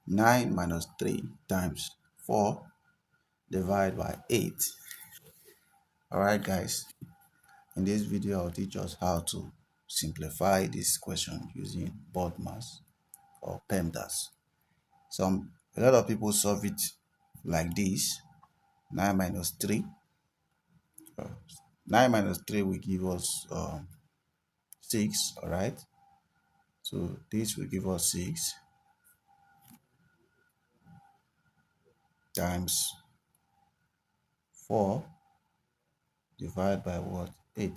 9 minus 3 times 4 divided by 8. Alright guys, in this video I'll teach us how to simplify this question using board mass or PEMDAS. A lot of people solve it like this. 9 minus 3. 9 minus 3 will give us 6, alright? So this will give us 6 times 4 divided by what? 8.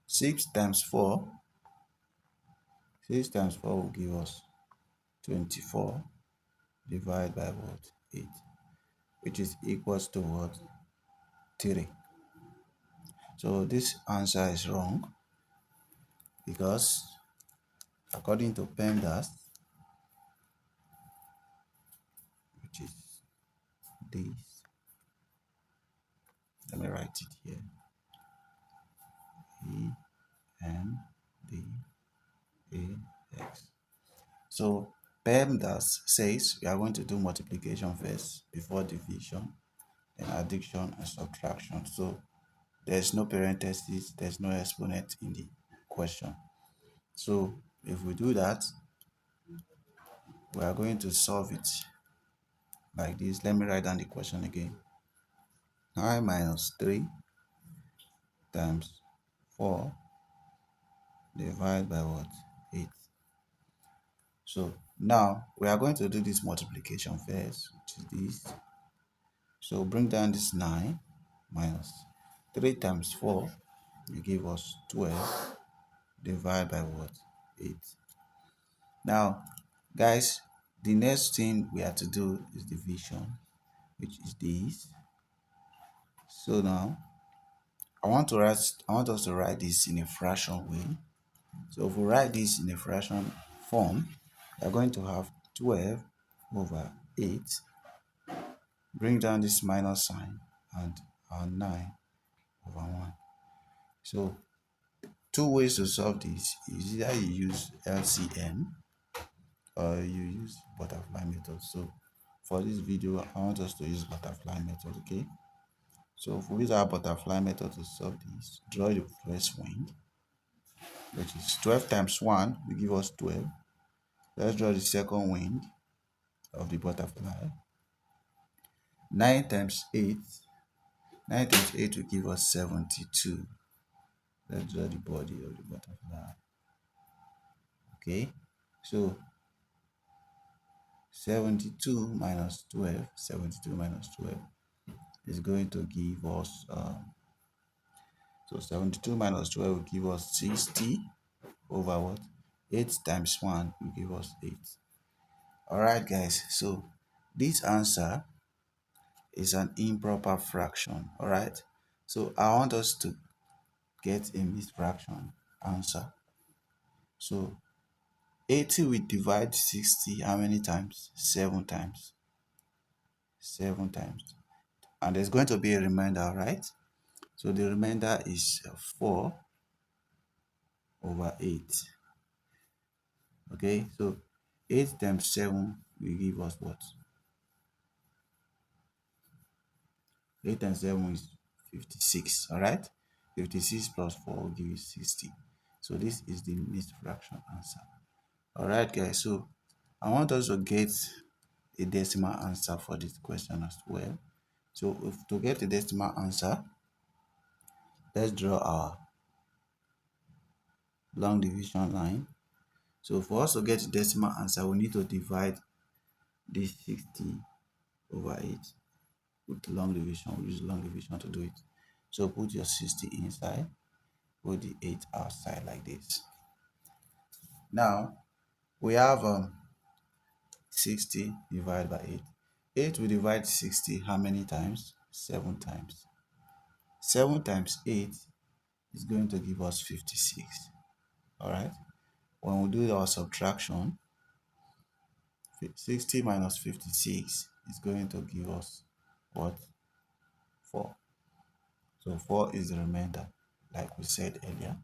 6 times 4 will give us 24 divided by what? 8, which is equals to what? 3. So this answer is wrong because according to PEMDAS, which is this, let me write it here, PEMDAS. So PEMDAS says we are going to do multiplication first before division, then addition and subtraction. So there's no parentheses, there's no exponent in the question. So if we do that, we are going to solve it like this. Let me write down the question again. 9 minus 3 times 4 divided by what? 8. So now we are going to do this multiplication first, which is this. So bring down this 9 minus 3 times 4 will give us 12 divided by what? 8. Now guys, the next thing we have to do is division, which is this. So now I want us to write this in a fraction way. So if we write this in a fraction form, we are going to have 12 over 8. Bring down this minus sign and our 9 over 1. So two ways to solve this is either you use LCM or you use butterfly method. So for this video, I want us to use butterfly method, okay? So if we use our butterfly method to solve this, draw the first wing, which is 12 times 1 will give us 12. Let's draw the second wing of the butterfly. 9 times 8 will give us 72. Let's draw the body of the butterfly. Okay, so 72 minus 12 is going to give us so 72 minus 12 will give us 60 over what? 8 times 1 will give us 8. Alright guys, so this answer is an improper fraction. Alright, so I want us to get a mixed fraction answer. So 80 will divide 60 how many times? 7 times. 7 times. And there's going to be a remainder, right? So the remainder is 4 over 8. Okay, so 8 times 7 will give us what? 8 times 7 is 56, alright? 56 plus 4 will give you 60. So this is the mixed fraction answer. Alright guys, so I want us to get a decimal answer for this question as well. So to get a decimal answer, let's draw our long division line. So for us to get a decimal answer, we need to divide this 60 over 8 with long division. We use long division to do it. So put your 60 inside, put the 8 outside like this. Now we have 60 divided by 8. 8 will divide 60 how many times? 7 times. 7 times 8 is going to give us 56. Alright, when we do our subtraction, 60 minus 56 is going to give us what? 4. So 4 is the remainder, like we said earlier.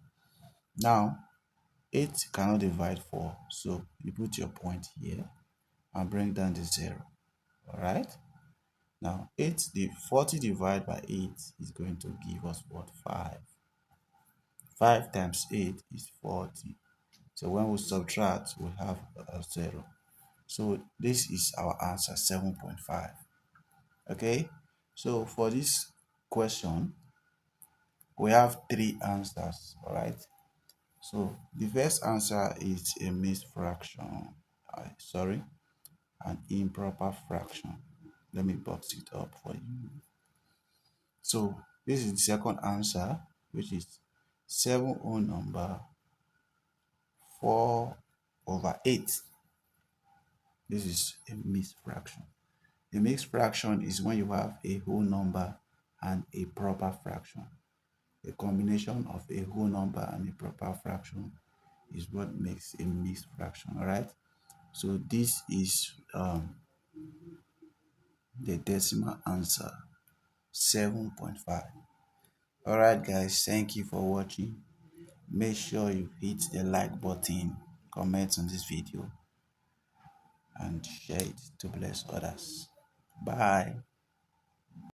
Now 8 cannot divide 4, so you put your point here and bring down the 0. All right. Now, 40 divided by 8 is going to give us what? 5. 5 times 8 is 40. So when we subtract, we have a 0. So this is our answer, 7.5. Okay. So for this question, we have 3 answers. All right. So the first answer is a mixed fraction. Sorry, an improper fraction. Let me box it up for you. So this is the second answer, which is 7 whole number 4 over 8. This is a mixed fraction. A mixed fraction is when you have a whole number and a proper fraction. A combination of a whole number and a proper fraction is what makes a mixed fraction. All right. So this is the decimal answer, 7.5. All right, guys. Thank you for watching. Make sure you hit the like button, comment on this video, and share it to bless others. Bye.